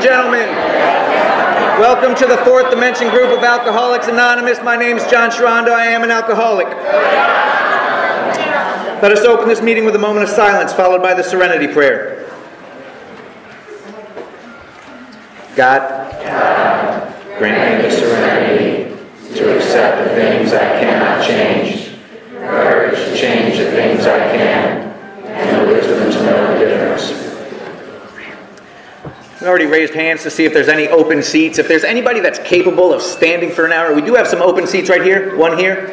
gentlemen, welcome to the Fourth Dimension group of Alcoholics Anonymous. My name is John Sharonda. I am an alcoholic. Let us open this meeting with a moment of silence, followed by the Serenity Prayer. God, grant me the serenity to accept the things I cannot change, courage to change the things I can, and the wisdom to know the difference. We already raised hands to see if there's any open seats. If there's anybody that's capable of standing for an hour, we do have some open seats right here. One here.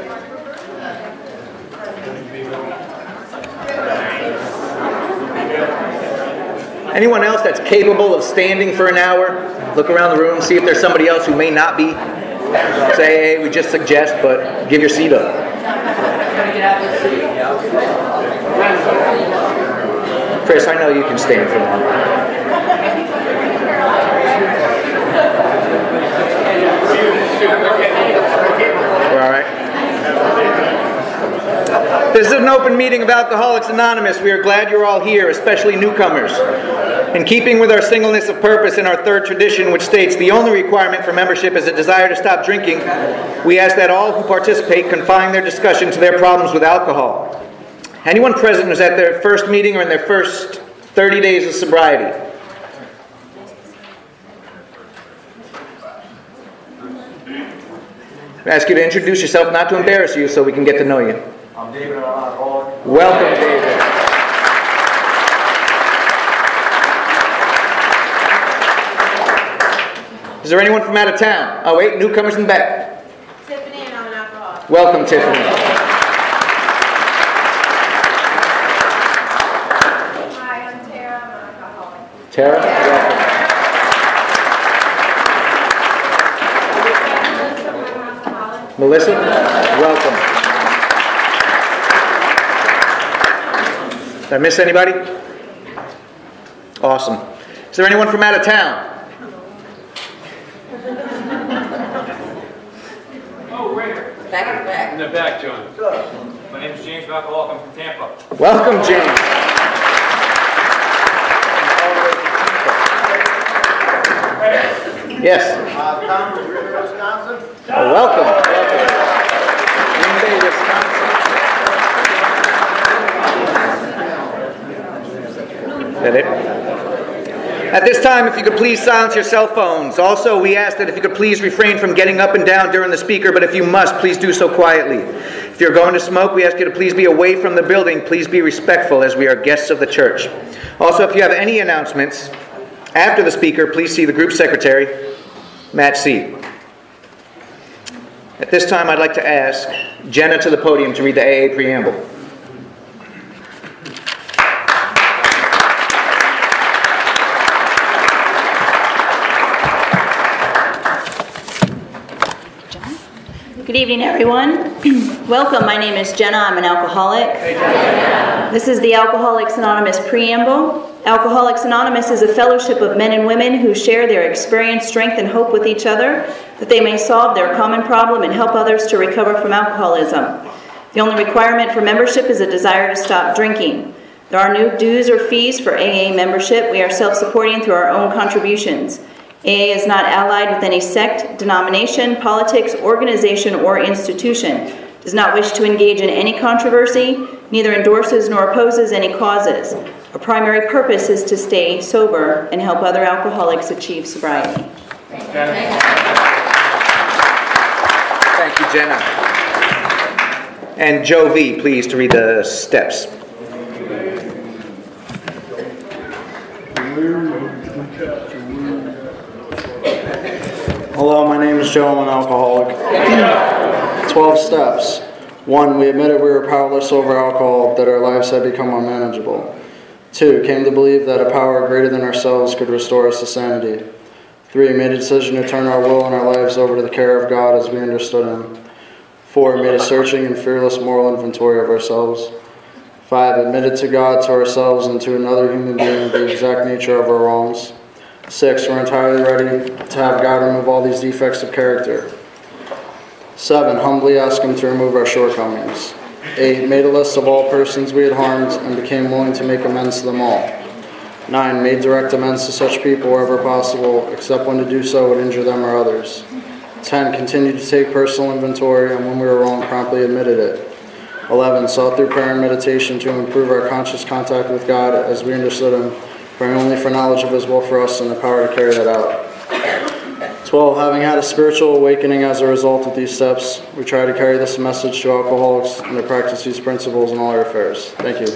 Anyone else that's capable of standing for an hour? Look around the room, see if there's somebody else who may not be. Say, hey, we just suggest, but give your seat up. Chris, I know you can stand for long. We're all right. This is an open meeting of Alcoholics Anonymous. We are glad you're all here, especially newcomers. In keeping with our singleness of purpose and our third tradition, which states the only requirement for membership is a desire to stop drinking, we ask that all who participate confine their discussion to their problems with alcohol. Anyone present who's at their first meeting or in their first 30 days of sobriety? I ask you to introduce yourself, not to embarrass you, so we can get to know you. I'm David, I'm an alcoholic. Welcome, David. Is there anyone from out of town? Oh, wait, newcomers in the back. Tiffany, and I'm an alcoholic. Welcome, Tiffany. Hi, I'm Tara, I'm an alcoholic. Tara, welcome. Melissa, welcome. Did I miss anybody? Awesome. Is there anyone from out of town? Oh, where? Back in the back. In the back, John. My name is James, alcoholic. I'm from Tampa. Welcome, James. Yes. Tom from Green Bay, Wisconsin. Oh, welcome. Green Bay, Wisconsin. Is that it? At this time, if you could please silence your cell phones. Also, we ask that if you could please refrain from getting up and down during the speaker, but if you must, please do so quietly. If you're going to smoke, we ask you to please be away from the building. Please be respectful as we are guests of the church. Also, if you have any announcements after the speaker, please see the group secretary, Matt C. At this time, I'd like to ask Jenna to the podium to read the AA preamble. Good evening, everyone. Welcome. My name is Jenna. I'm an alcoholic. Hey, Jenna. This is the Alcoholics Anonymous preamble. Alcoholics Anonymous is a fellowship of men and women who share their experience, strength, and hope with each other, that they may solve their common problem and help others to recover from alcoholism. The only requirement for membership is a desire to stop drinking. There are no dues or fees for AA membership. We are self-supporting through our own contributions. AA is not allied with any sect, denomination, politics, organization, or institution, does not wish to engage in any controversy, neither endorses nor opposes any causes. Our primary purpose is to stay sober and help other alcoholics achieve sobriety. Thank you, Jenna. And Joe V., please, to read the steps. Hello, my name is Joe. I'm an alcoholic. 12 steps. 1. We admitted we were powerless over alcohol, that our lives had become unmanageable. 2. Came to believe that a power greater than ourselves could restore us to sanity. 3. Made a decision to turn our will and our lives over to the care of God as we understood Him. 4. Made a searching and fearless moral inventory of ourselves. 5. Admitted to God, to ourselves, and to another human being the exact nature of our wrongs. 6. We're entirely ready to have God remove all these defects of character. 7. Humbly ask Him to remove our shortcomings. 8. Made a list of all persons we had harmed and became willing to make amends to them all. 9. Made direct amends to such people wherever possible, except when to do so would injure them or others. 10. Continued to take personal inventory, and when we were wrong, promptly admitted it. 11. Sought through prayer and meditation to improve our conscious contact with God as we understood Him, praying only for knowledge of His will for us and the power to carry that out. 12. Having had a spiritual awakening as a result of these steps, we try to carry this message to alcoholics and to practice these principles in all our affairs. Thank you.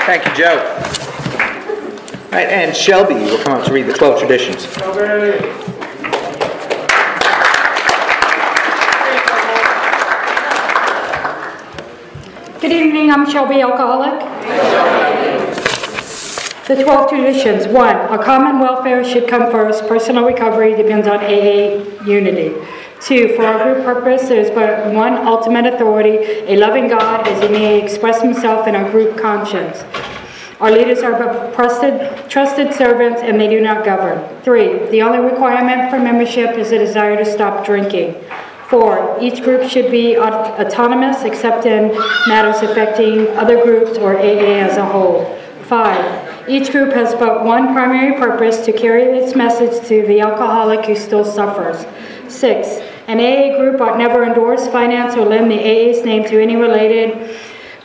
Thank you, Joe. All right, and Shelby will come up to read the 12 traditions. Good evening, I'm Shelby, alcoholic. The 12 traditions. 1. Our common welfare should come first. Personal recovery depends on AA unity. 2. For our group purpose, there is but one ultimate authority, a loving God, as He may express Himself in our group conscience. Our leaders are but trusted servants, and they do not govern. 3. The only requirement for membership is a desire to stop drinking. 4. Each group should be autonomous except in matters affecting other groups or AA as a whole. 5. Each group has but one primary purpose, to carry its message to the alcoholic who still suffers. 6. An AA group ought never endorse, finance, or lend the AA's name to any related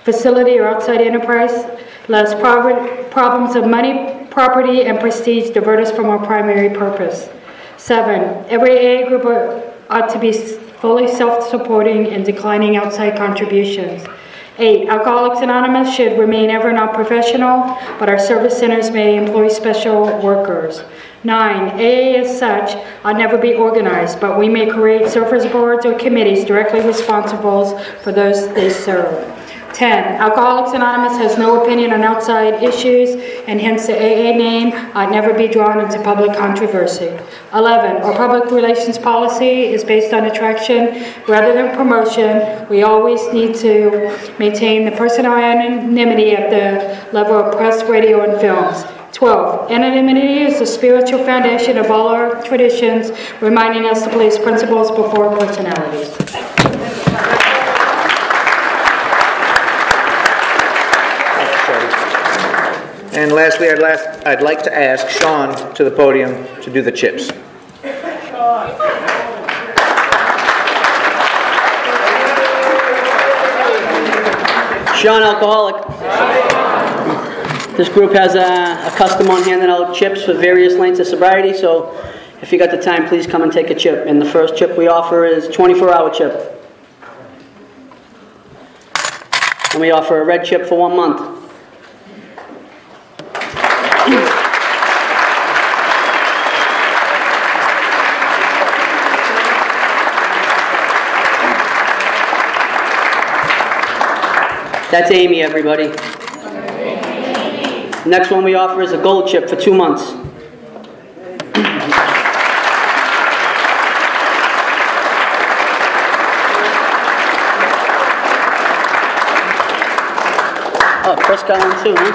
facility or outside enterprise, lest problems of money, property, and prestige divert us from our primary purpose. 7. Every AA group ought to be fully self-supporting and declining outside contributions. 8. Alcoholics Anonymous should remain ever non-professional, but our service centers may employ special workers. 9. AA as such ought never be organized, but we may create surfers boards or committees directly responsible for those they serve. 10. Alcoholics Anonymous has no opinion on outside issues, and hence the AA name ought never be drawn into public controversy. 11. Our public relations policy is based on attraction rather than promotion. We always need to maintain the personal anonymity at the level of press, radio, and films. 12. Anonymity is the spiritual foundation of all our traditions, reminding us to place principles before personalities. And lastly, I'd like to ask Sean to the podium to do the chips. Sean, alcoholic. This group has a custom on handing out chips for various lengths of sobriety, so if you got the time, please come and take a chip. And the first chip we offer is 24-hour chip. And we offer a red chip for 1 month. That's Amy, everybody. Next one we offer is a gold chip for 2 months. Oh, Chris got one too, huh?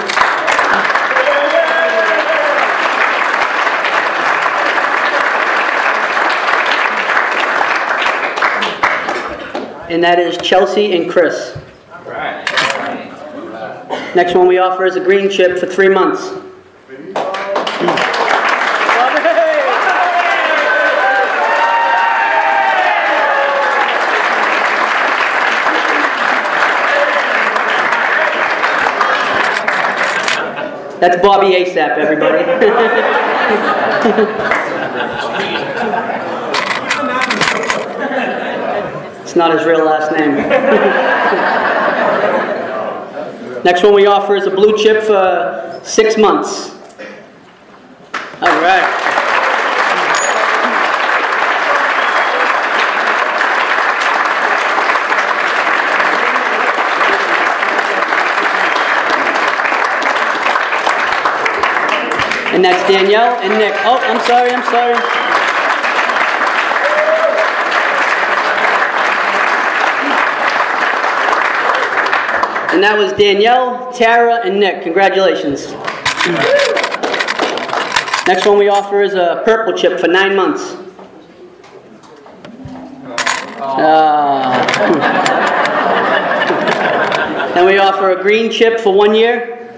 And that is Chelsea and Chris. Next one we offer is a green chip for 3 months. That's Bobby ASAP, everybody. It's not his real last name. Next one we offer is a blue chip for 6 months. All right. And that's Danielle and Nick. Oh, I'm sorry. And that was Danielle, Tara, and Nick. Congratulations. Next one we offer is a purple chip for 9 months. Then we offer a green chip for 1 year.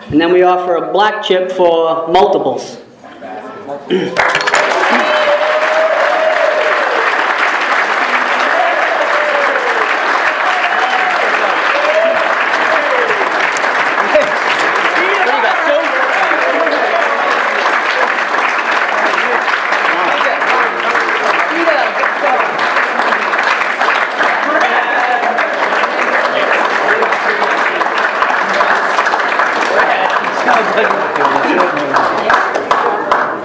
And then we offer a black chip for multiples.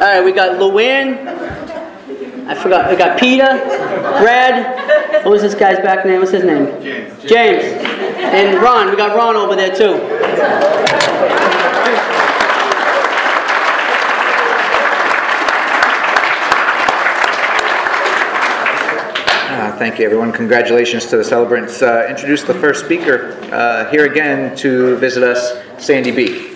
All right, we got Luann. I forgot. We got Peter, Brad. What was this guy's back name? What's his name? James. And Ron. We got Ron over there too. Thank you, everyone. Congratulations to the celebrants. Introduce the first speaker here again to visit us, Sandy B.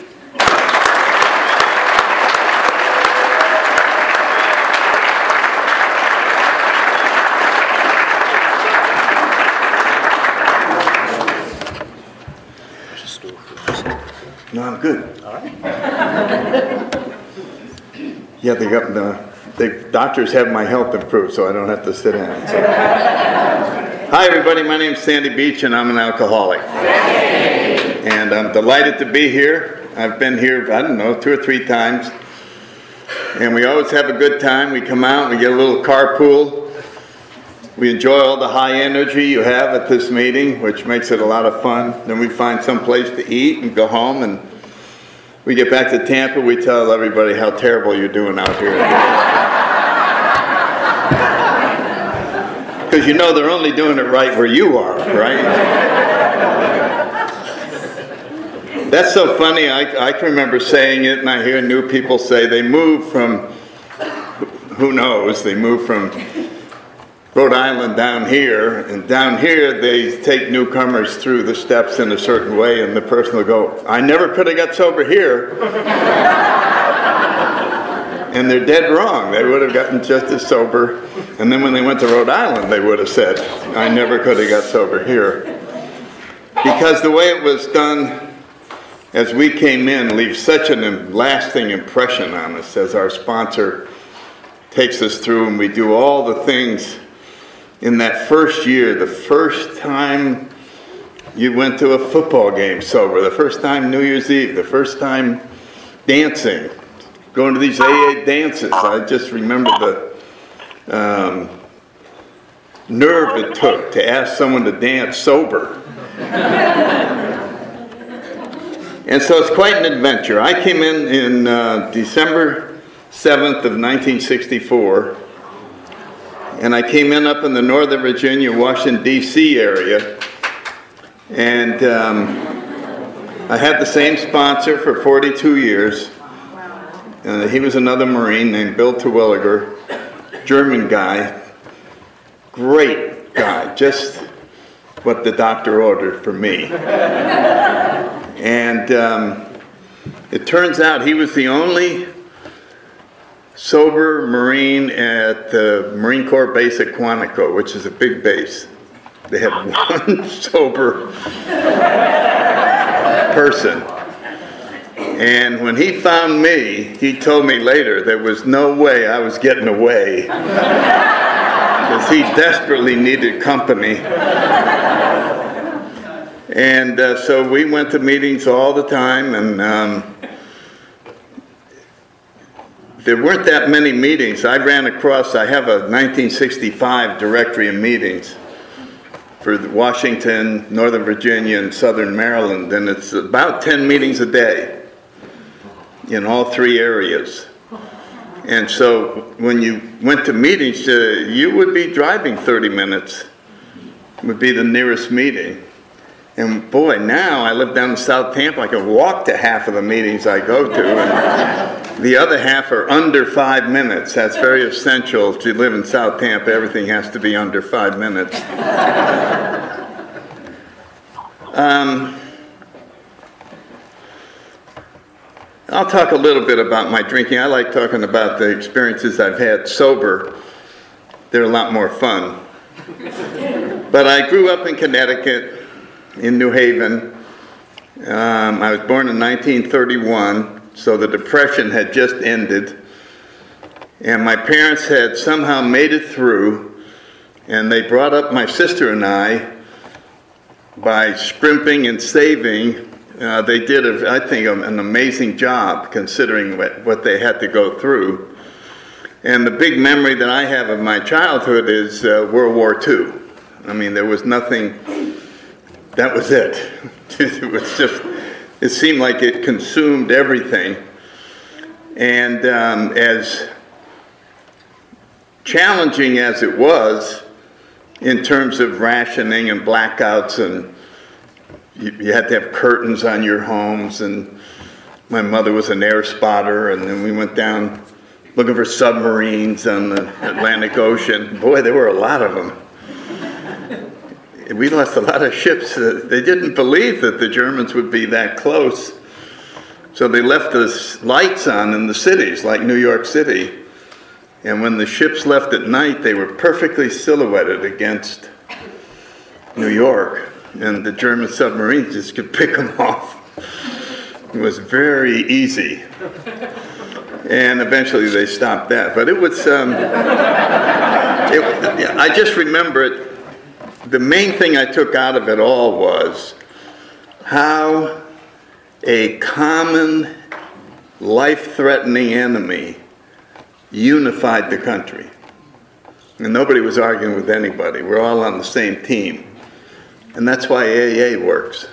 No, I'm good. All right. Yeah, the doctors have my health improved, so I don't have to sit down. So. Hi, everybody. My name's Sandy Beach, and I'm an alcoholic. And I'm delighted to be here. I've been here, I don't know, 2 or 3 times. And we always have a good time. We come out, we get a little carpool. We enjoy all the high energy you have at this meeting, which makes it a lot of fun. Then we find some place to eat and go home, and we get back to Tampa. We tell everybody how terrible you're doing out here. Because you know they're only doing it right where you are, right? That's so funny. I can remember saying it, and I hear new people say they moved from, who knows, they moved from Rhode Island down here, and down here they take newcomers through the steps in a certain way, and the person will go, I never could have got sober here. And they're dead wrong. They would have gotten just as sober. And then when they went to Rhode Island, they would have said, I never could have got sober here. Because the way it was done as we came in leaves such a lasting impression on us as our sponsor takes us through, and we do all the things. In that first year, the first time you went to a football game sober, the first time New Year's Eve, the first time dancing, going to these AA dances, I just remember the nerve it took to ask someone to dance sober. And so it's quite an adventure. I came in December 7th of 1964. And I came in up in the Northern Virginia, Washington, D.C. area. And I had the same sponsor for 42 years. He was another Marine named Bill Terwilliger, German guy. Great guy, just what the doctor ordered for me. And it turns out he was the only sober Marine at the Marine Corps base at Quantico, which is a big base. They had one sober person. And when he found me, he told me later there was no way I was getting away because he desperately needed company. And so we went to meetings all the time, and there weren't that many meetings. I ran across, I have a 1965 directory of meetings for Washington, Northern Virginia, and Southern Maryland, and it's about 10 meetings a day in all 3 areas. And so when you went to meetings, you would be driving 30 minutes, would be the nearest meeting. And boy, now I live down in South Tampa, I can walk to half of the meetings I go to, and the other half are under 5 minutes. That's very essential. If you live in South Tampa, everything has to be under 5 minutes. I'll talk a little bit about my drinking. I like talking about the experiences I've had sober. They're a lot more fun. But I grew up in Connecticut, in New Haven. I was born in 1931, so the Depression had just ended. And my parents had somehow made it through, and they brought up my sister and I by scrimping and saving. They did, I think, an amazing job considering what they had to go through. And the big memory that I have of my childhood is World War II. I mean, there was nothing, that was it. It was just, it seemed like it consumed everything. And as challenging as it was in terms of rationing and blackouts, and you had to have curtains on your homes, and my mother was an air spotter, and then we went down looking for submarines on the Atlantic Ocean. Boy, there were a lot of them. We lost a lot of ships. They didn't believe that the Germans would be that close. So they left the lights on in the cities, like New York City. And when the ships left at night, they were perfectly silhouetted against New York. And the German submarines just could pick them off. It was very easy. And eventually they stopped that. But it was, I just remember it. The main thing I took out of it all was how a common life-threatening enemy unified the country. And nobody was arguing with anybody. We're all on the same team. And that's why AA works.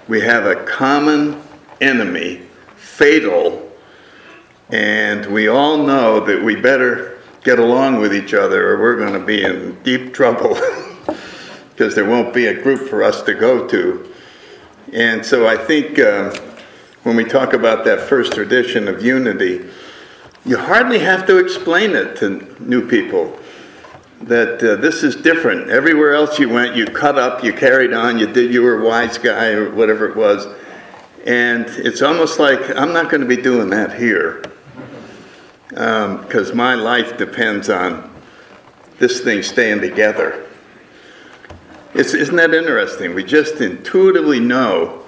We have a common enemy, fatal, and we all know that we better get along with each other or we're going to be in deep trouble because there won't be a group for us to go to. And so I think when we talk about that first tradition of unity, you hardly have to explain it to new people that this is different. Everywhere else you went, you cut up, you carried on, you were a wise guy or whatever it was. And it's almost like, I'm not going to be doing that here. Because my life depends on this thing staying together. Isn't that interesting? We just intuitively know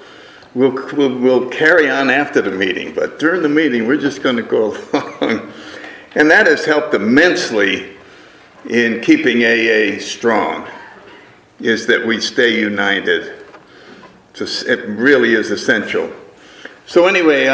we'll carry on after the meeting, but during the meeting we're just going to go along. And that has helped immensely in keeping AA strong, is that we stay united. It really is essential. So anyway,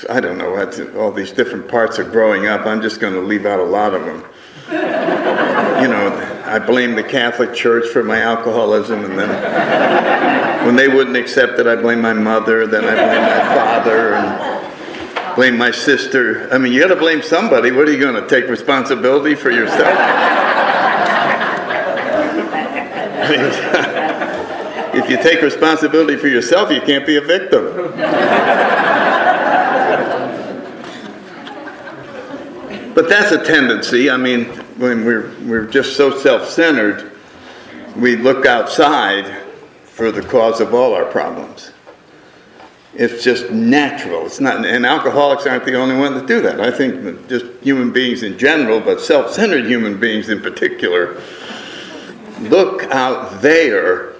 I don't know, all these different parts of growing up. I'm just going to leave out a lot of them. You know, I blame the Catholic Church for my alcoholism, and then when they wouldn't accept it, I blame my mother, then I blame my father, and blame my sister. I mean, you got to blame somebody. What are you going to take responsibility for yourself? If you take responsibility for yourself, you can't be a victim. But that's a tendency. I mean, when we're just so self-centered, we look outside for the cause of all our problems. It's just natural. It's not, and alcoholics aren't the only ones that do that. I think that just human beings in general, but self-centered human beings in particular, look out there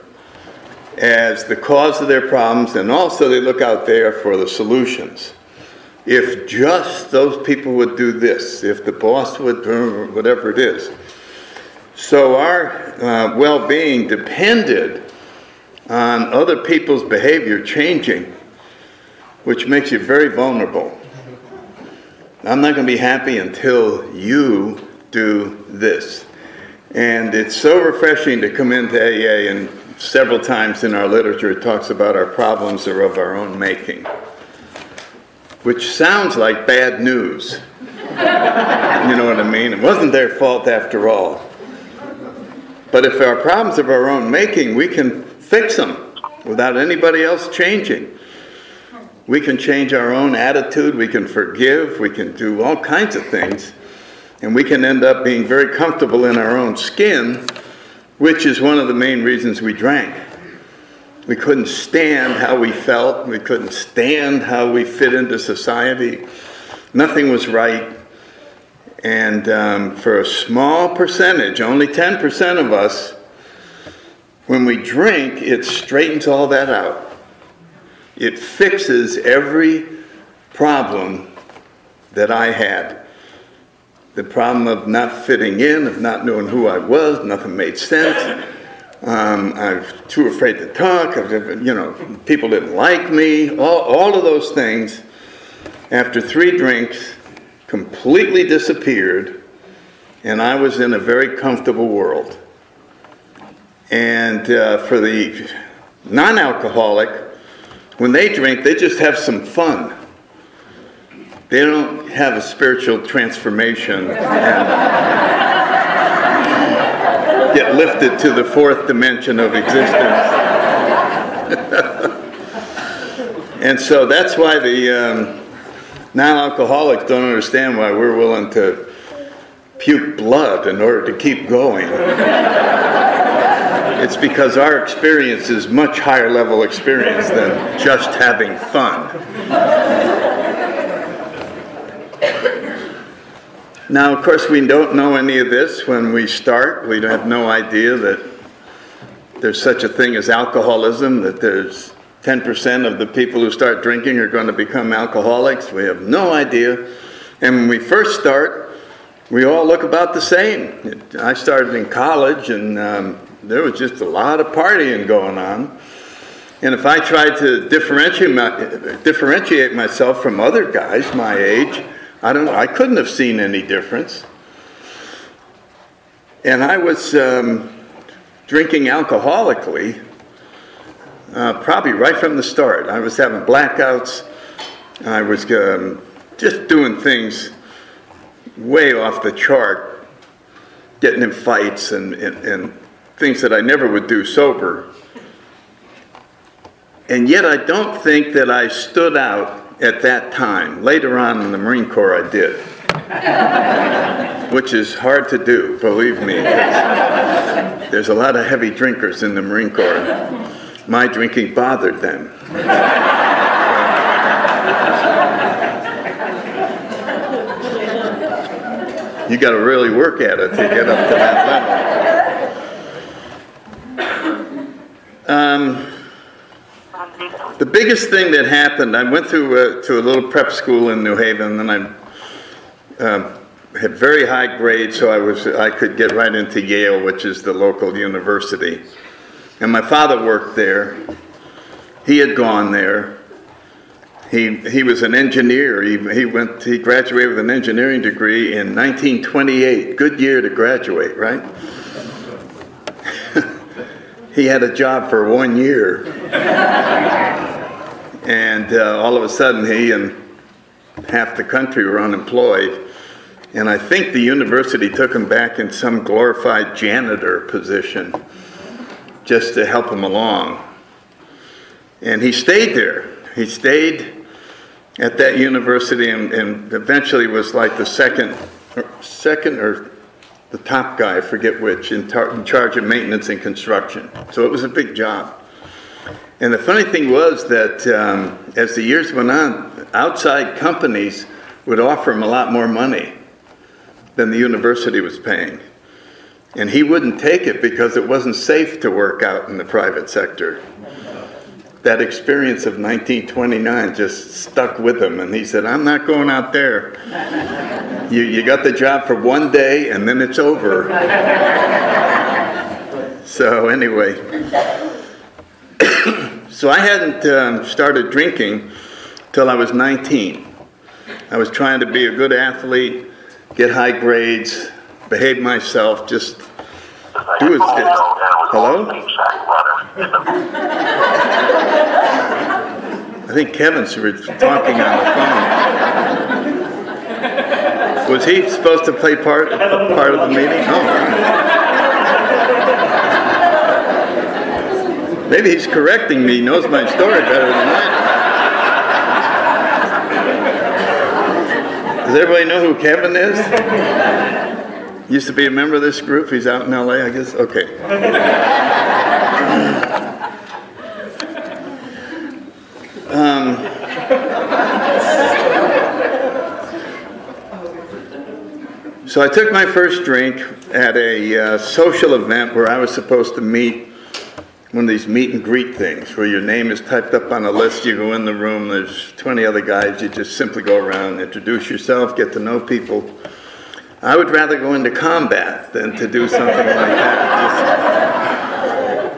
as the cause of their problems, and also they look out there for the solutions. If just those people would do this, if the boss would, whatever it is. So our well-being depended on other people's behavior changing, which makes you very vulnerable. I'm not going to be happy until you do this. And it's so refreshing to come into AA, and several times in our literature it talks about our problems are of our own making, which sounds like bad news. You know what I mean? It wasn't their fault after all. But if our problems are of our own making, we can fix them without anybody else changing. We can change our own attitude, we can forgive, we can do all kinds of things, and we can end up being very comfortable in our own skin, which is one of the main reasons we drank. We couldn't stand how we felt. We couldn't stand how we fit into society. Nothing was right. And for a small percentage, only 10% of us, When we drink, it straightens all that out. It fixes every problem that I had. The problem of not fitting in, of not knowing who I was, nothing made sense. I was too afraid to talk. People didn't like me. All of those things, after 3 drinks, completely disappeared, and I was in a very comfortable world. And for the non-alcoholic, when they drink, they just have some fun. They don't have a spiritual transformation and get lifted to the 4th dimension of existence. And so that's why the non-alcoholics don't understand why we're willing to puke blood in order to keep going. It's because our experience is much higher level experience than just having fun. Now, of course, we don't know any of this when we start. We have no idea that there's such a thing as alcoholism, that there's 10% of the people who start drinking are going to become alcoholics. We have no idea. And when we first start, we all look about the same. I started in college, and there was just a lot of partying going on. And if I tried to differentiate myself from other guys my age, I couldn't have seen any difference. And I was drinking alcoholically probably right from the start. I was having blackouts. I was just doing things way off the chart, getting in fights and things that I never would do sober. And yet I don't think that I stood out at that time. Later on in the Marine Corps I did, which is hard to do, believe me. There's a lot of heavy drinkers in the Marine Corps. My drinking bothered them. You got to really work at it to get up to that level. The biggest thing that happened, I went to a little prep school in New Haven, and I had very high grades, so I could get right into Yale, which is the local university. And my father worked there. He had gone there. He was an engineer. He graduated with an engineering degree in 1928. Good year to graduate, right? He had a job for 1 year. And all of a sudden, he and half the country were unemployed. And I think the university took him back in some glorified janitor position just to help him along. And he stayed there. He stayed at that university and eventually was like the second or the top guy, I forget which, in charge of maintenance and construction. So it was a big job. And the funny thing was that as the years went on, outside companies would offer him a lot more money than the university was paying. And he wouldn't take it because it wasn't safe to work out in the private sector. That experience of 1929 just stuck with him, and he said, I'm not going out there. You got the job for 1 day, and then it's over. So anyway, so I hadn't started drinking till I was 19. I was trying to be a good athlete, get high grades, behave myself, just do it. Hello? I think Kevin's talking on the phone. Was he supposed to play part of the meeting? Oh. Maybe he's correcting me. He knows my story better than I do. Does everybody know who Kevin is? Used to be a member of this group. He's out in LA, I guess. Okay. So I took my first drink at a social event where I was supposed to meet one of these meet and greet things where your name is typed up on a list, you go in the room, there's 20 other guys, you just simply go around, introduce yourself, get to know people. I would rather go into combat than to do something like that.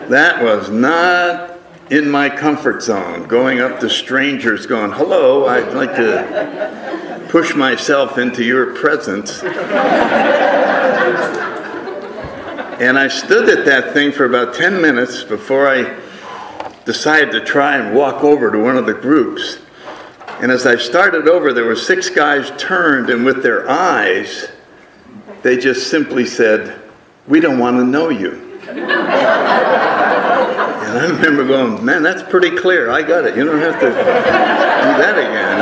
That was not in my comfort zone, going up to strangers going, hello, I'd like to push myself into your presence. And I stood at that thing for about 10 minutes before I decided to try and walk over to one of the groups. And as I started over, there were 6 guys turned, and with their eyes, they just simply said, we don't want to know you. And I remember going, man, that's pretty clear. I got it. You don't have to do that again.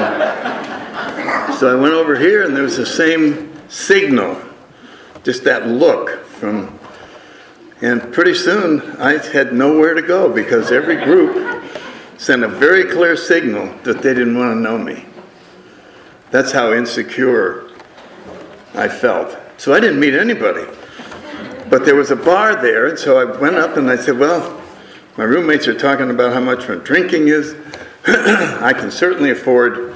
So I went over here, and there was the same signal, just that look from... And pretty soon, I had nowhere to go because every group sent a very clear signal that they didn't want to know me. That's how insecure I felt. So I didn't meet anybody. But there was a bar there, and so I went up and I said, well, my roommates are talking about how much fun drinking is. I can certainly afford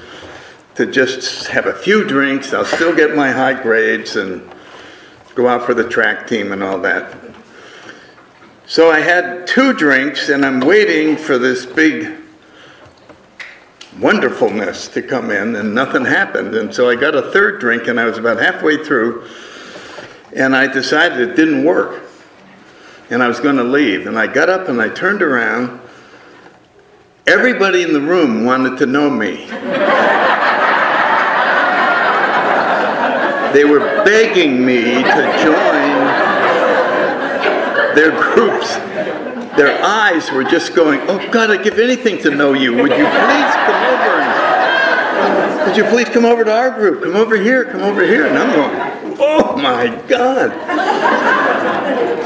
to just have a few drinks. I'll still get my high grades and go out for the track team and all that. So I had 2 drinks, and I'm waiting for this big wonderfulness to come in, and nothing happened. And so I got a 3rd drink, and I was about halfway through, and I decided it didn't work, and I was going to leave. And I got up, and I turned around. Everybody in the room wanted to know me. They were begging me to join their groups. Their eyes were just going, oh God, I'd give anything to know you. Would you please come over? Would you please come over to our group? Come over here, come over here. And I'm going, oh my God.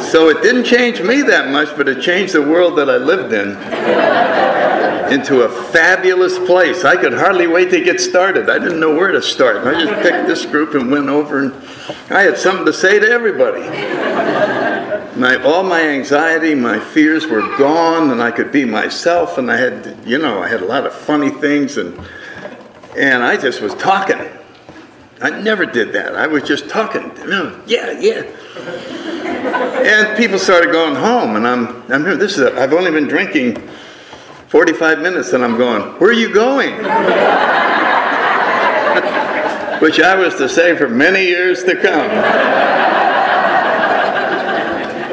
So it didn't change me that much, but it changed the world that I lived in into a fabulous place. I could hardly wait to get started. I didn't know where to start. I just picked this group and went over, and I had something to say to everybody. All my anxiety, my fears were gone, and I could be myself, and I had a lot of funny things, and I just was talking. I never did that. I was just talking. Yeah. And people started going home, and I'm here. I've only been drinking 45 minutes, and I'm going, where are you going? Which I was to say for many years to come.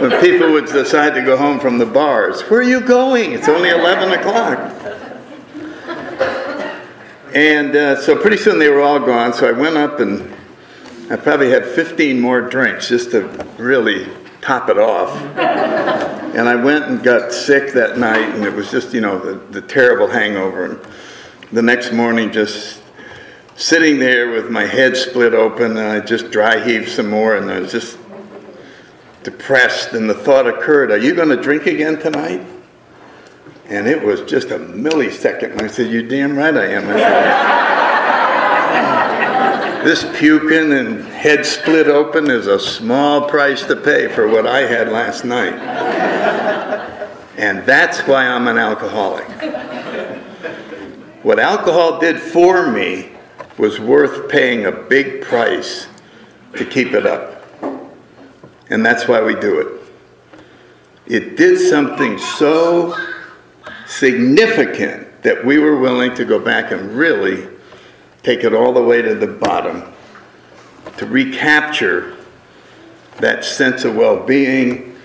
When people would decide to go home from the bars, where are you going? It's only 11 o'clock. And so pretty soon they were all gone, so I went up and I probably had 15 more drinks just to really top it off. And I went and got sick that night, and it was just, the terrible hangover. And the next morning, just sitting there with my head split open, and I just dry heaved some more, and I was just depressed, and the thought occurred, are you going to drink again tonight? And it was just a millisecond, and I said, you're damn right I am. I said, this puking and head split open is a small price to pay for what I had last night. And that's why I'm an alcoholic. What alcohol did for me was worth paying a big price to keep it up. And that's why we do it. It did something so significant that we were willing to go back and really take it all the way to the bottom to recapture that sense of well-being,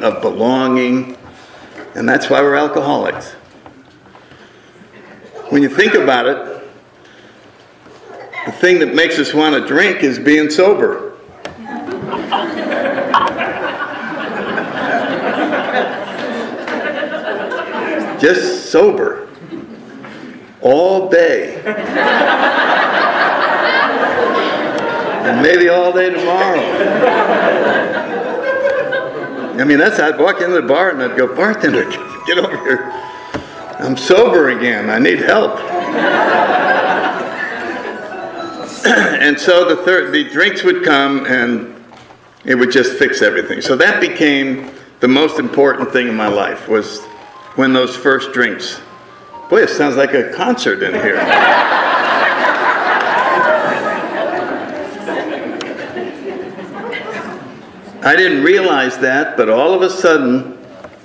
of belonging, and that's why we're alcoholics. When you think about it, the thing that makes us want to drink is being sober. Just sober. All day. And maybe all day tomorrow. I mean, I'd walk into the bar and I'd go, bartender, get over here. I'm sober again. I need help. And so the drinks would come and it would just fix everything. So that became the most important thing in my life was when those first drinks. Boy, it sounds like a concert in here. I didn't realize that, but all of a sudden,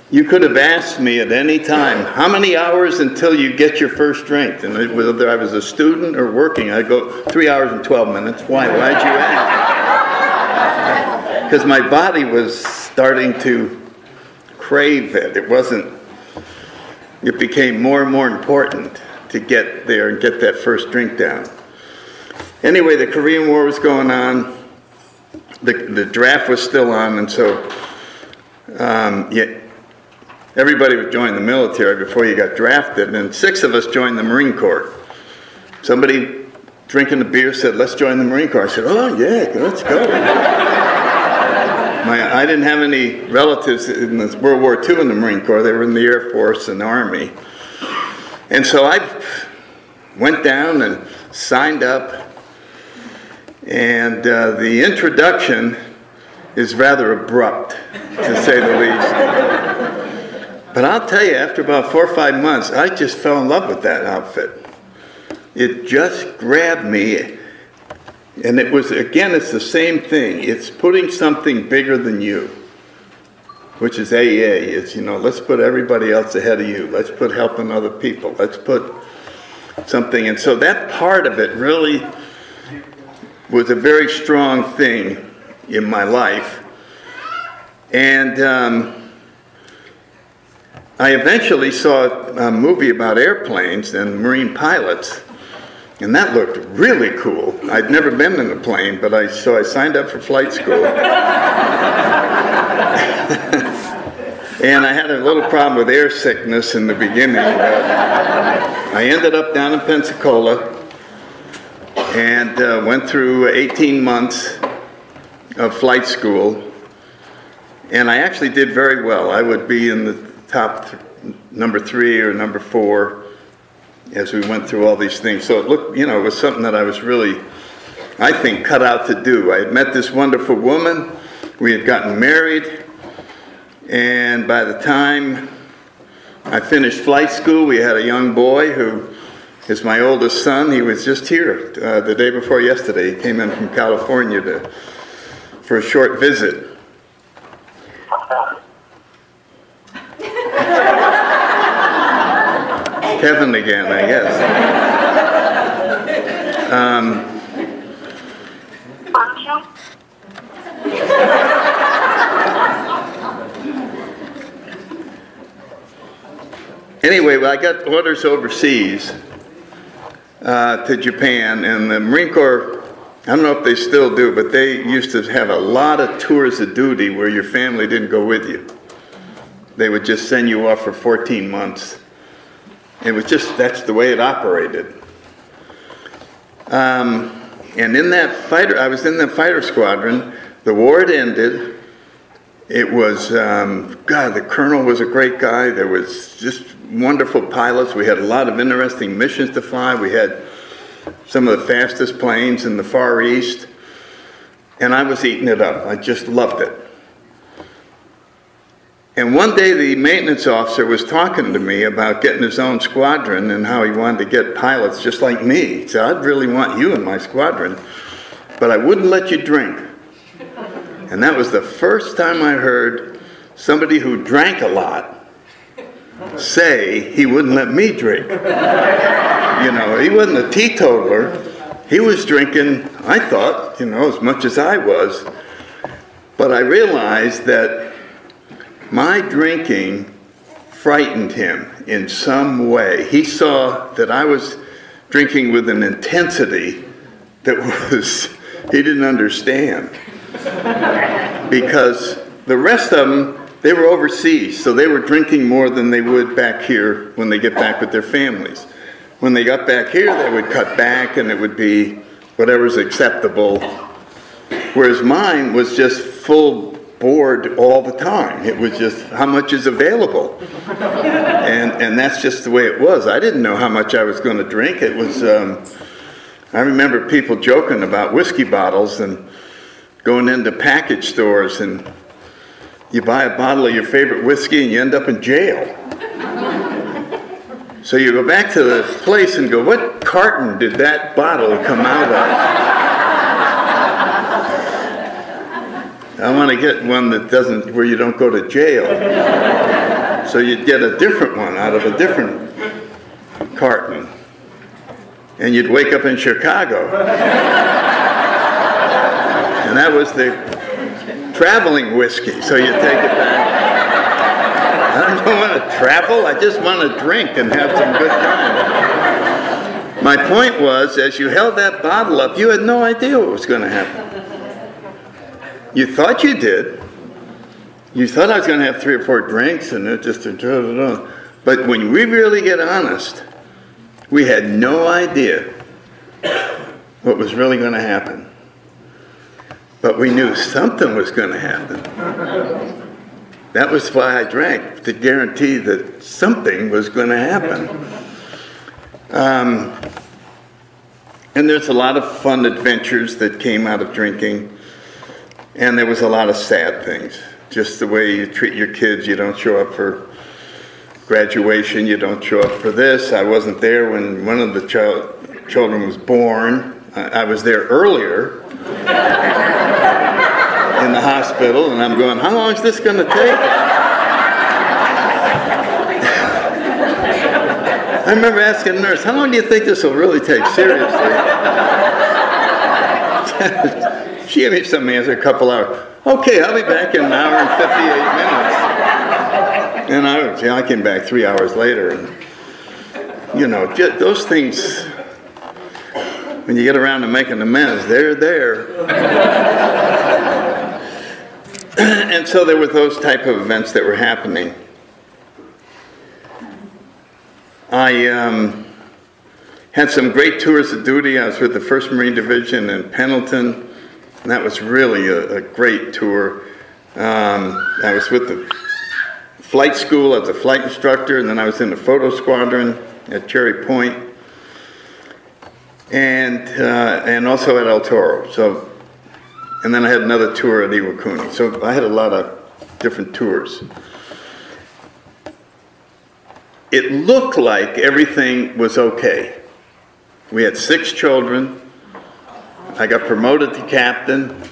you could have asked me at any time, how many hours until you get your first drink? And whether I was a student or working, I'd go 3 hours and 12 minutes. Why? Why'd you ask? Because my body was starting to crave it. It became more and more important to get there and get that first drink down. Anyway, the Korean War was going on. The draft was still on, and so everybody would join the military before you got drafted, and 6 of us joined the Marine Corps. Somebody drinking a beer said, let's join the Marine Corps. I said, oh yeah, let's go. I didn't have any relatives in World War II in the Marine Corps. They were in the Air Force and Army. And so I went down and signed up. And the introduction is rather abrupt, to say the least. But I'll tell you, after about 4 or 5 months, I just fell in love with that outfit. It just grabbed me. And it was, again, it's the same thing. It's putting something bigger than you, which is AA. It's, let's put everybody else ahead of you. Let's put helping other people. Let's put something. And so that part of it really was a very strong thing in my life. And I eventually saw a movie about airplanes and marine pilots, and that looked really cool. I'd never been in a plane, but so I signed up for flight school. And I had a little problem with air sickness in the beginning. I ended up down in Pensacola and went through 18 months of flight school, and I actually did very well. I would be in the top number 3 or number 4 as we went through all these things. So it looked, it was something that I was really, I think, cut out to do. I had met this wonderful woman. We had gotten married, and by the time I finished flight school, we had a young boy who is my oldest son. He was just here the day before yesterday. He came in from California for a short visit. Kevin again, I guess. Anyway, I got orders overseas to Japan, and the Marine Corps, I don't know if they still do, but they used to have a lot of tours of duty where your family didn't go with you. They would just send you off for 14 months. It was just, that's the way it operated. And in that fighter, I was in the fighter squadron. The war had ended. It was, God, the colonel was a great guy. There was just wonderful pilots. We had a lot of interesting missions to fly. We had some of the fastest planes in the Far East. And I was eating it up. I just loved it. And one day the maintenance officer was talking to me about getting his own squadron and how he wanted to get pilots just like me. He said, I'd really want you in my squadron, but I wouldn't let you drink. And that was the first time I heard somebody who drank a lot say he wouldn't let me drink. He wasn't a teetotaler. He was drinking, I thought, as much as I was. But I realized that my drinking frightened him in some way. He saw that I was drinking with an intensity that he didn't understand. Because the rest of them, they were overseas, so they were drinking more than they would back here when they get back with their families. When they got back here, they would cut back and it would be whatever's acceptable. Whereas mine was just full board all the time. It was just how much is available. And that's just the way it was. I didn't know how much I was going to drink. It was, I remember people joking about whiskey bottles and going into package stores and you buy a bottle of your favorite whiskey and you end up in jail. So you go back to the place and go, what carton did that bottle come out of? I want to get one that doesn't, where you don't go to jail. So you'd get a different one out of a different carton. And you'd wake up in Chicago. And that was the traveling whiskey, so you take it back. I don't want to travel, I just want to drink and have some good time. My point was, as you held that bottle up, you had no idea what was going to happen. You thought you did. You thought I was going to have 3 or 4 drinks and it just... But when we really get honest, we had no idea what was really going to happen. But we knew something was going to happen. That was why I drank, to guarantee that something was going to happen. And there's a lot of fun adventures that came out of drinking. And there was a lot of sad things. Just the way you treat your kids. You don't show up for graduation. You don't show up for this. I wasn't there when one of the children was born. I was there earlier in the hospital, and I'm going, how long is this going to take? I remember asking the nurse, how long do you think this will really take seriously? She gave me some answer, a couple hours. Okay, I'll be back in an hour and 58 minutes. And I came back 3 hours later. And, you know, those things, when you get around to making amends, they're there. And so there were those type of events that were happening. I had some great tours of duty. I was with the 1st Marine Division in Pendleton. And that was really a great tour. I was with the flight school as a flight instructor, and then I was in the photo squadron at Cherry Point, and also at El Toro. So, and then I had another tour at Iwakuni. So I had a lot of different tours. It looked like everything was okay. We had 6 children. I got promoted to captain.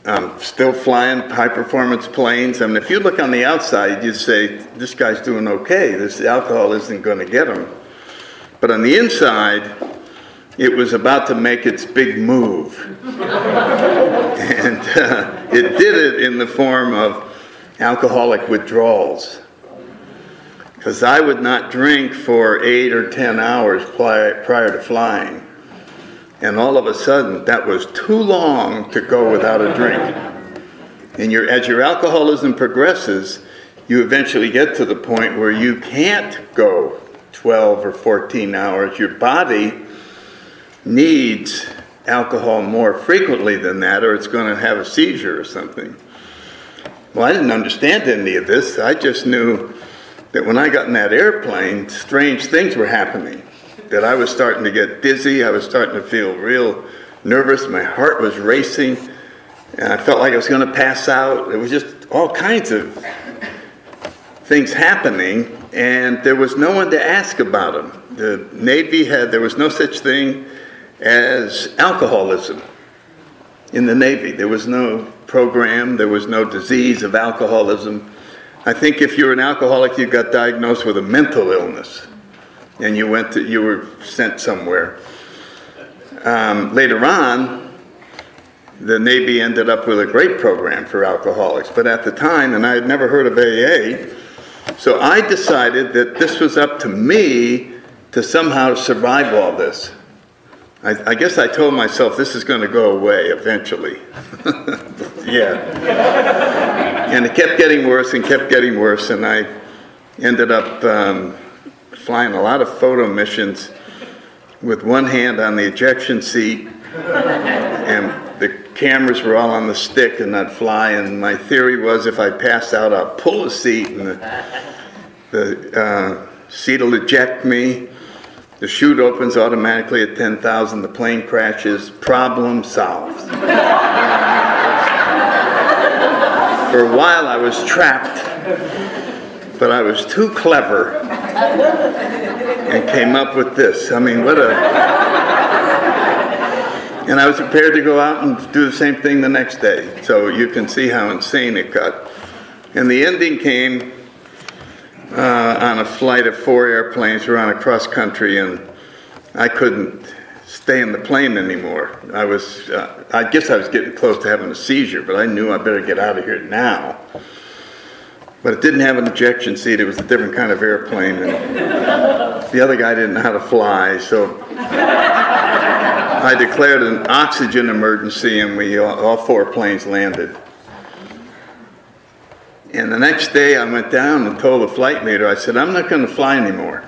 I'm still flying high-performance planes. I mean, if you look on the outside, you'd say, this guy's doing okay. This alcohol isn't going to get him. But on the inside, it was about to make its big move. And it did it in the form of alcoholic withdrawals. Because I would not drink for 8 or 10 hours prior to flying. And all of a sudden, that was too long to go without a drink. And as your alcoholism progresses, you eventually get to the point where you can't go 12 or 14 hours. Your body needs alcohol more frequently than that, or it's going to have a seizure or something. Well, I didn't understand any of this. I just knew that when I got in that airplane, strange things were happening. That I was starting to get dizzy, I was starting to feel real nervous, my heart was racing, and I felt like I was going to pass out. It was just all kinds of things happening, and there was no one to ask about them. The Navy there was no such thing as alcoholism in the Navy. There was no program, there was no disease of alcoholism. I think if you were an alcoholic, you got diagnosed with a mental illness. And you were sent somewhere. Later on, the Navy ended up with a great program for alcoholics. But at the time, and I had never heard of AA, so I decided that this was up to me to somehow survive all this. I guess I told myself this is going to go away eventually. Yeah. And it kept getting worse and kept getting worse, and I ended up flying a lot of photo missions with one hand on the ejection seat, and the cameras were all on the stick, and I'd fly, and my theory was if I passed out, I'll pull the seat, and the seat will eject me, the chute opens automatically at 10,000, the plane crashes, problem solved. For a while I was trapped, but I was too clever and came up with this. I mean, and I was prepared to go out and do the same thing the next day. So you can see how insane it got. And the ending came on a flight of 4 airplanes. We were on a cross country, and I couldn't stay in the plane anymore. I guess I was getting close to having a seizure, but I knew I better get out of here now. But it didn't have an ejection seat. It was a different kind of airplane, and the other guy didn't know how to fly, so I declared an oxygen emergency, and all 4 planes landed. And the next day I went down and told the flight leader, I said, I'm not going to fly anymore.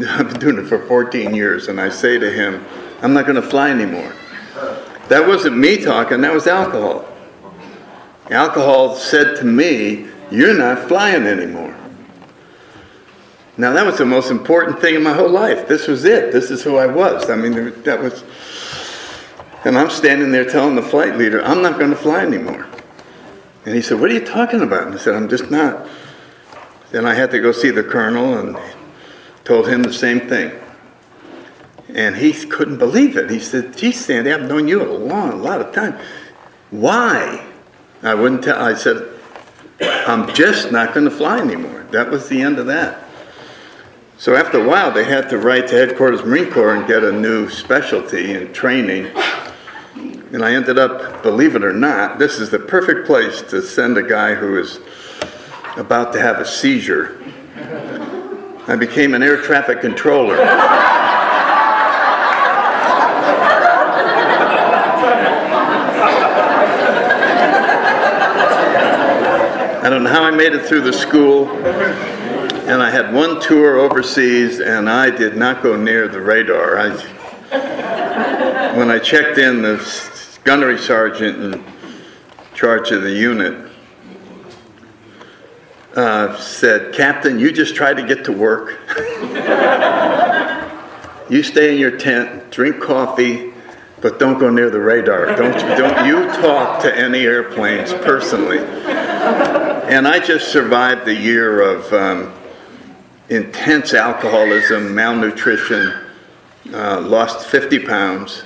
I've been doing it for 14 years, and I say to him, I'm not going to fly anymore. That wasn't me talking, that was alcohol. Alcohol said to me, you're not flying anymore. Now that was the most important thing in my whole life. This was it. This is who I was. I mean, that was, and I'm standing there telling the flight leader, I'm not going to fly anymore. And he said, what are you talking about? And I said, I'm just not. Then I had to go see the colonel and told him the same thing. And he couldn't believe it. He said, gee, Sandy, I've known you a lot of time. Why? I wouldn't tell. I said, I'm just not going to fly anymore. That was the end of that. So after a while, they had to write to Headquarters Marine Corps and get a new specialty in training. And I ended up, believe it or not, this is the perfect place to send a guy who is about to have a seizure. I became an air traffic controller. I don't know how I made it through the school, and I had one tour overseas, and I did not go near the radar. When I checked in, the gunnery sergeant in charge of the unit said, Captain, you just try to get to work. You stay in your tent, drink coffee, but don't go near the radar. Don't you talk to any airplanes personally. And I just survived a year of intense alcoholism, malnutrition, lost 50 pounds.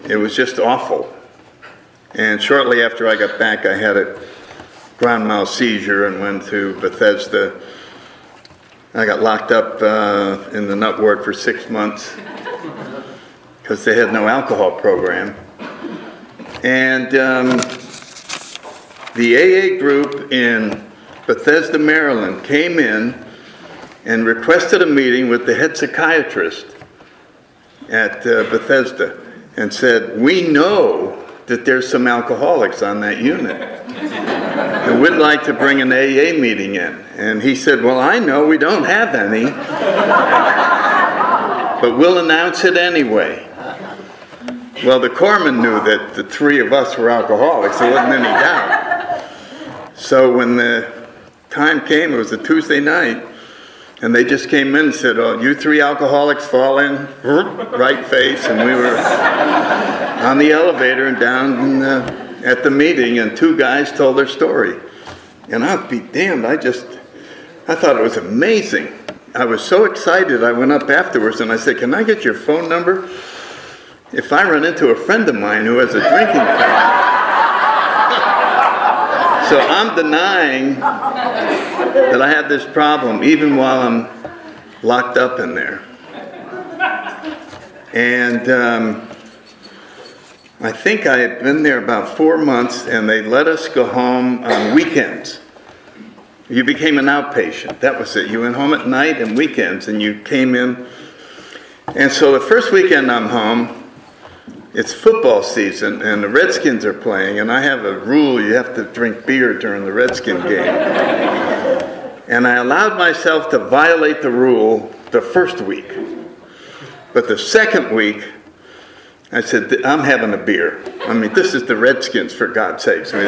It was just awful. And shortly after I got back, I had a ground mal seizure and went to Bethesda. I got locked up in the nut ward for 6 months because they had no alcohol program. And the AA group in Bethesda, Maryland came in and requested a meeting with the head psychiatrist at Bethesda and said, we know that there's some alcoholics on that unit, and we'd like to bring an AA meeting in. And he said, well, I know we don't have any, but we'll announce it anyway. Well, the corpsman knew that the 3 of us were alcoholics. There wasn't any doubt. So when the time came, it was a Tuesday night, and they just came in and said, oh, you 3 alcoholics fall in, right face, and we were on the elevator and down at the meeting, and 2 guys told their story. And I'll be damned, I thought it was amazing. I was so excited, I went up afterwards and I said, can I get your phone number? If I run into a friend of mine who has a drinking problem. So I'm denying that I have this problem even while I'm locked up in there. And I think I had been there about 4 months, and they let us go home on weekends. You became an outpatient. That was it. You went home at night and weekends, and you came in. And so the first weekend I'm home, it's football season, and the Redskins are playing, and I have a rule, you have to drink beer during the Redskin game. And I allowed myself to violate the rule the first week. But the second week, I said, I'm having a beer. I mean, this is the Redskins, for God's sakes. I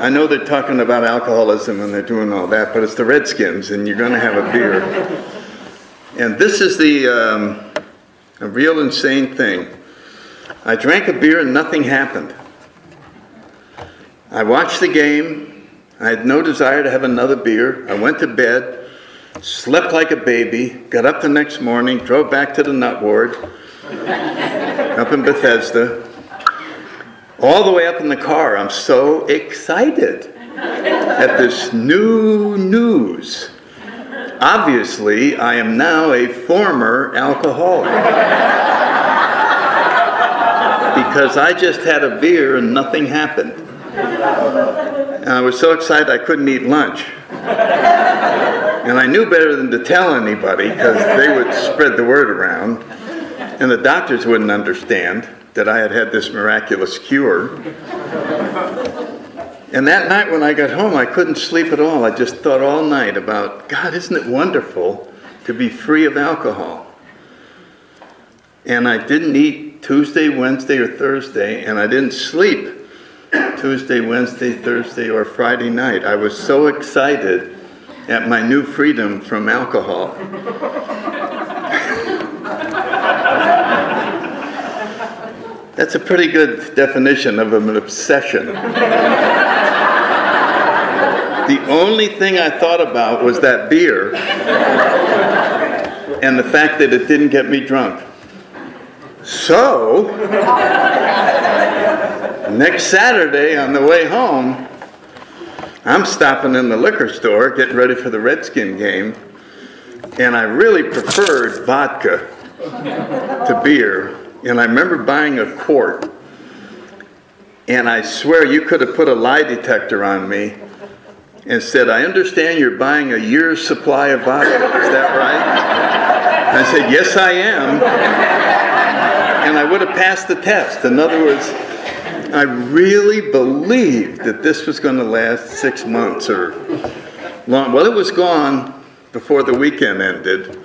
know they're talking about alcoholism and they're doing all that, but it's the Redskins, and you're going to have a beer. And this is a real insane thing. I drank a beer and nothing happened. I watched the game. I had no desire to have another beer. I went to bed, slept like a baby, got up the next morning, drove back to the nut ward up in Bethesda. All the way up in the car, I'm so excited at this new news. Obviously, I am now a former alcoholic because I just had a beer and nothing happened. And I was so excited I couldn't eat lunch. And I knew better than to tell anybody because they would spread the word around. And the doctors wouldn't understand that I had had this miraculous cure. And that night when I got home, I couldn't sleep at all. I just thought all night about, God, isn't it wonderful to be free of alcohol? And I didn't eat Tuesday, Wednesday, or Thursday, and I didn't sleep Tuesday, Wednesday, Thursday, or Friday night. I was so excited at my new freedom from alcohol. That's a pretty good definition of an obsession. The only thing I thought about was that beer and the fact that it didn't get me drunk. So, next Saturday on the way home, I'm stopping in the liquor store, getting ready for the Redskin game, and I really preferred vodka to beer. And I remember buying a quart, and I swear you could have put a lie detector on me and said, I understand you're buying a year's supply of vodka. Is that right? I said, yes, I am. And I would have passed the test. In other words, I really believed that this was going to last 6 months or long. Well, it was gone before the weekend ended.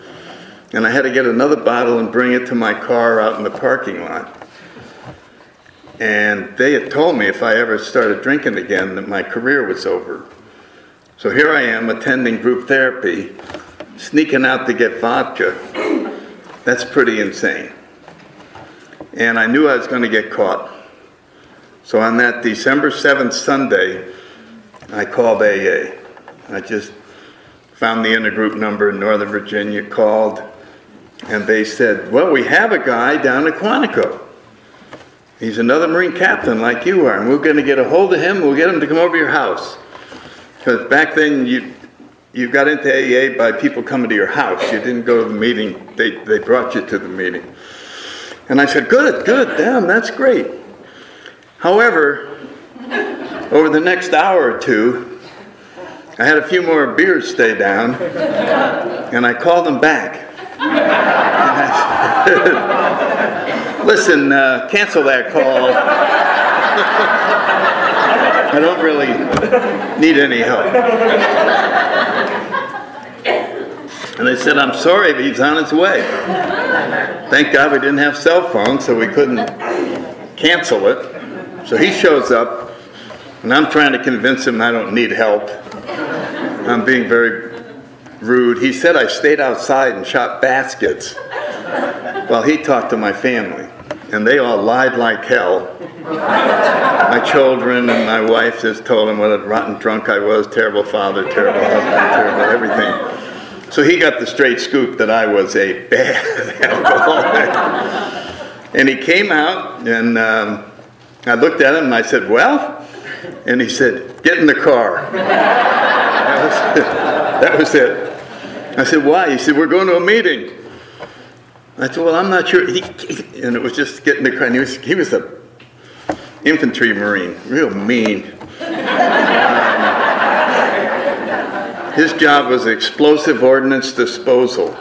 And I had to get another bottle and bring it to my car out in the parking lot. And they had told me if I ever started drinking again that my career was over. So here I am attending group therapy, sneaking out to get vodka. That's pretty insane. And I knew I was going to get caught. So on that December 7th Sunday, I called AA. I just found the intergroup number in Northern Virginia, called, and they said, well, we have a guy down at Quantico. He's another Marine captain like you are, and we're going to get a hold of him, we'll get him to come over to your house. Because back then, you got into AA by people coming to your house. You didn't go to the meeting, they brought you to the meeting. And I said, good, damn, that's great. However, over the next hour or two, I had a few more beers stay down, and I called them back. And I said, listen, cancel that call. I don't really need any help. And they said, I'm sorry, but he's on his way. Thank God we didn't have cell phones, so we couldn't cancel it. So he shows up, and I'm trying to convince him I don't need help. I'm being very rude. He said I stayed outside and shot baskets while he talked to my family. And they all lied like hell. My children and my wife just told him what a rotten drunk I was, terrible father, terrible husband, terrible everything. So he got the straight scoop that I was a bad alcoholic. And he came out, and I looked at him and I said, well? And he said, get in the car. That was it. I said, why? He said, we're going to a meeting. I said, well, I'm not sure. And it was just get in the car. And he was a infantry Marine, real mean. His job was explosive ordnance disposal.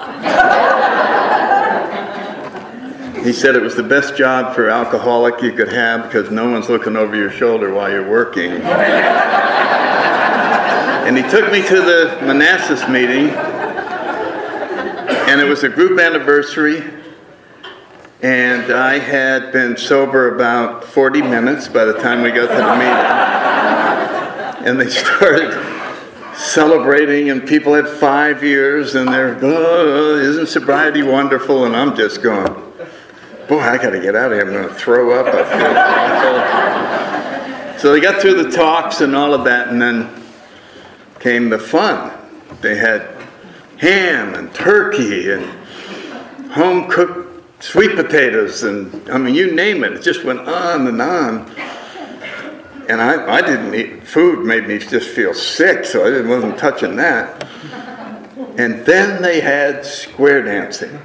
He said it was the best job for alcoholic you could have because no one's looking over your shoulder while you're working. And he took me to the Manassas meeting, and it was a group anniversary, and I had been sober about 40 minutes by the time we got to the meeting. And they started celebrating, and people had 5 years, and they're, oh, isn't sobriety wonderful? And I'm just going, boy, I got to get out of here. I'm going to throw up. I feel awful. So they got through the talks and all of that, and then came the fun. They had ham and turkey and home-cooked sweet potatoes, and I mean, you name it. It just went on and on. And I didn't eat. Food made me just feel sick, so I wasn't touching that. And then they had square dancing.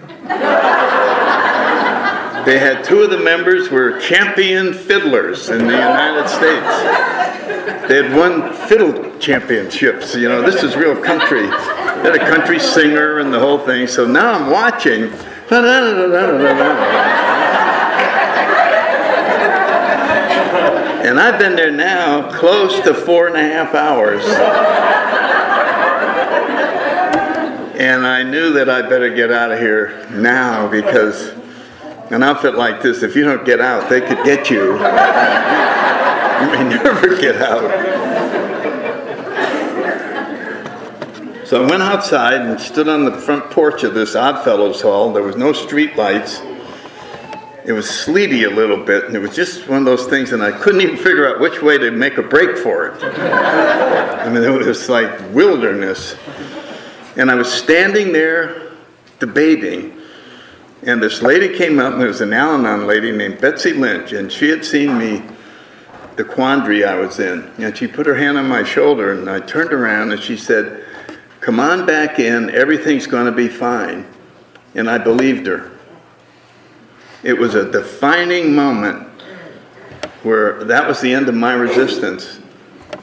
They had two of the members were champion fiddlers in the United States. They had won fiddle championships. You know, this is real country. They had a country singer and the whole thing. So now I'm watching. And I've been there now close to 4.5 hours. And I knew that I better get out of here now, because an outfit like this, if you don't get out, they could get you. You may never get out. So I went outside and stood on the front porch of this Oddfellows Hall. There was no street lights. It was sleety a little bit, and it was just one of those things, and I couldn't even figure out which way to make a break for it. I mean, it was like wilderness. And I was standing there debating, and this lady came up, and there was an Al-Anon lady named Betsy Lynch, and she had seen me, the quandary I was in. And she put her hand on my shoulder, and I turned around, and she said, "Come on back in, everything's going to be fine." And I believed her. It was a defining moment where that was the end of my resistance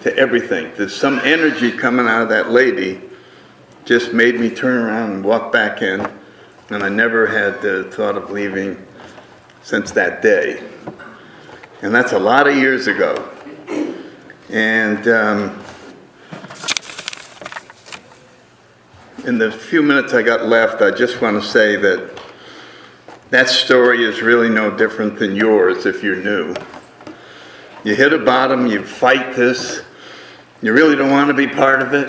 to everything. There's some energy coming out of that lady just made me turn around and walk back in, and I never had the thought of leaving since that day. And that's a lot of years ago. And in the few minutes I got left, I just want to say that that story is really no different than yours if you're new. You hit a bottom, you fight this, you really don't want to be part of it.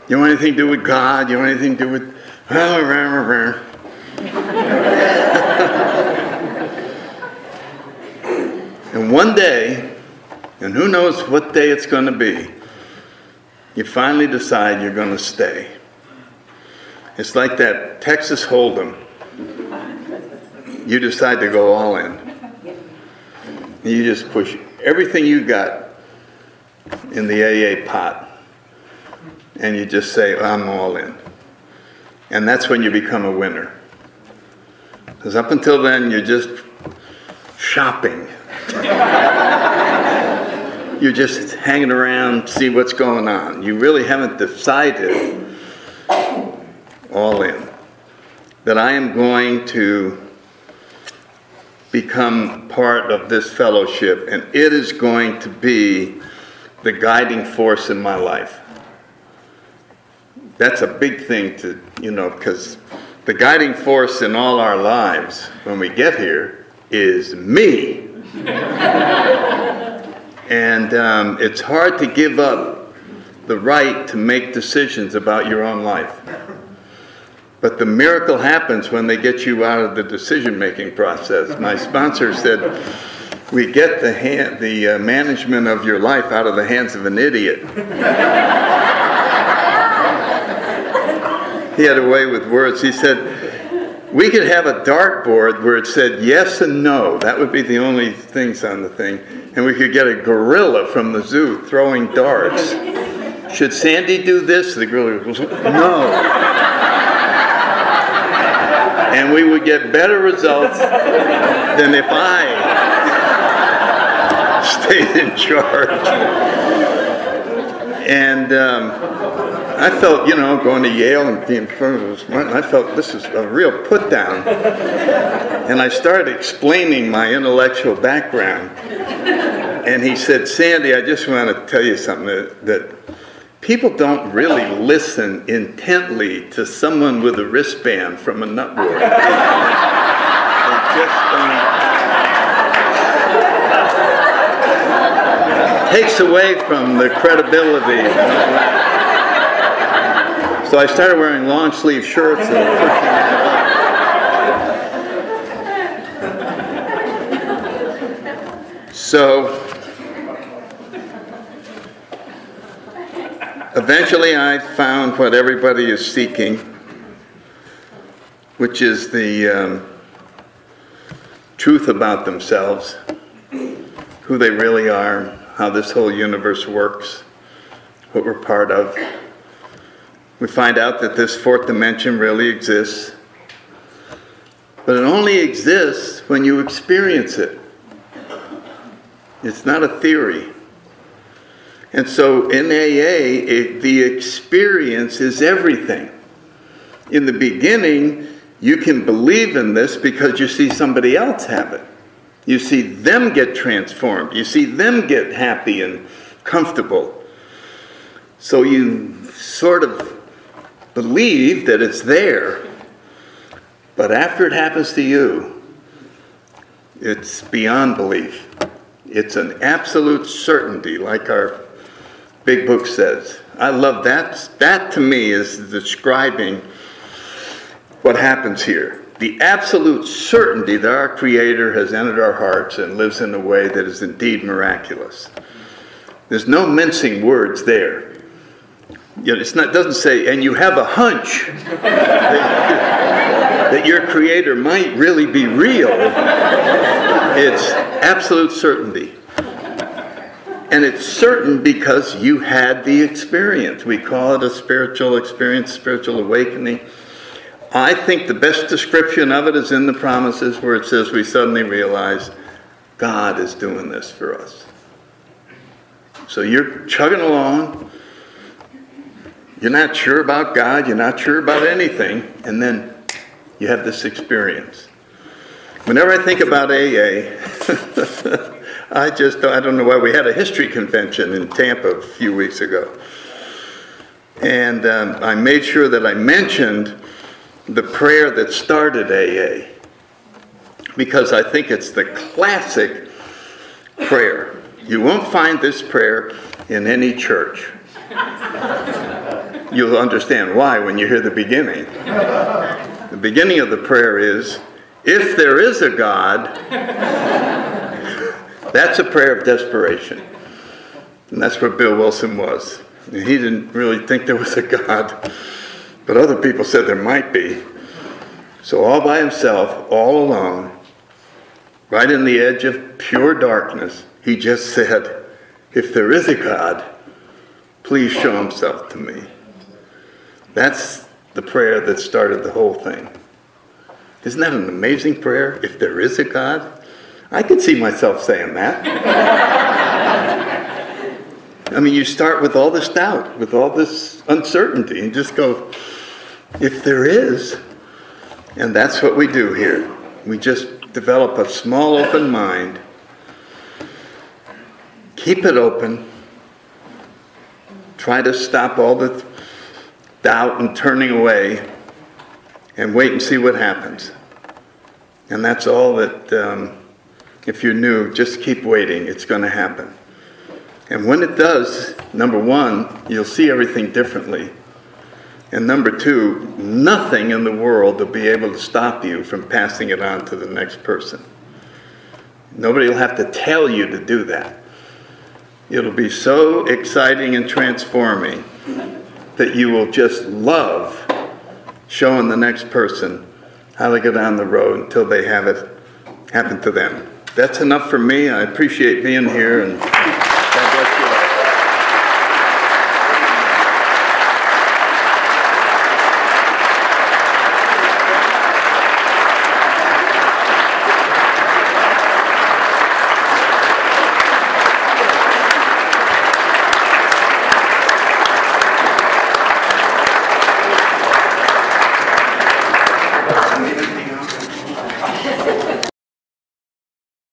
You don't want anything to do with God, you don't want anything to do with... And one day, and who knows what day it's going to be, you finally decide you're going to stay. It's like that Texas Hold'em. You decide to go all in. And you just push everything you got in the AA pot. And you just say, "I'm all in." And that's when you become a winner. Because up until then, you're just shopping. You're just hanging around, see what's going on. You really haven't decided, all in, that I am going to become part of this fellowship, and it is going to be the guiding force in my life. That's a big thing to, because the guiding force in all our lives when we get here is me. And it's hard to give up the right to make decisions about your own life. But the miracle happens when they get you out of the decision-making process. My sponsor said, we get the management of your life out of the hands of an idiot. He had a way with words. He said, we could have a dartboard where it said yes and no. That would be the only things on the thing. And we could get a gorilla from the zoo throwing darts. Should Sandy do this? The gorilla goes, no. And we would get better results than if I stayed in charge. And I felt, going to Yale and being in front of this, I felt this was a real put down. And I started explaining my intellectual background. And he said, Sandy, I just want to tell you something, that people don't really listen intently to someone with a wristband from a nut ward. They just don't. Takes away from the credibility. So I started wearing long sleeve shirts and pushing that up. So Eventually I found what everybody is seeking, which is the truth about themselves, who they really are, how this whole universe works, what we're part of. We find out that this fourth dimension really exists, but it only exists when you experience it. It's not a theory. And so in AA, the experience is everything. In the beginning, you can believe in this because you see somebody else have it. You see them get transformed. You see them get happy and comfortable. So you sort of believe that it's there. But after it happens to you, it's beyond belief. It's an absolute certainty, like our big book says. I love that. That to me is describing what happens here. The absolute certainty that our Creator has entered our hearts and lives in a way that is indeed miraculous. There's no mincing words there. You know, it doesn't say, and you have a hunch that your Creator might really be real. It's absolute certainty. And it's certain because you had the experience. We call it a spiritual experience, spiritual awakening. I think the best description of it is in the promises where it says we suddenly realize God is doing this for us. So you're chugging along. You're not sure about God. You're not sure about anything. And then you have this experience. Whenever I think about AA, I don't know why. We had a history convention in Tampa a few weeks ago. And I made sure that I mentioned the prayer that started AA, because I think it's the classic prayer. You won't find this prayer in any church. You'll understand why when you hear the beginning. The beginning of the prayer is, if there is a God, that's a prayer of desperation. And that's where Bill Wilson was. And he didn't really think there was a God, but other people said there might be. So all by himself, all alone, right in the edge of pure darkness, he just said, if there is a God, please show himself to me. That's the prayer that started the whole thing. Isn't that an amazing prayer? If there is a God? I could see myself saying that. I mean, you start with all this doubt, with all this uncertainty, and just go, if there is. And that's what we do here. We just develop a small open mind, keep it open, try to stop all the doubt and turning away, and wait and see what happens. And that's all that, if you're new, just keep waiting. It's going to happen. And when it does, number one, you'll see everything differently. And number two, nothing in the world will be able to stop you from passing it on to the next person. Nobody will have to tell you to do that. It'll be so exciting and transforming that you will just love showing the next person how to go down the road until they have it happen to them. That's enough for me. I appreciate being here, and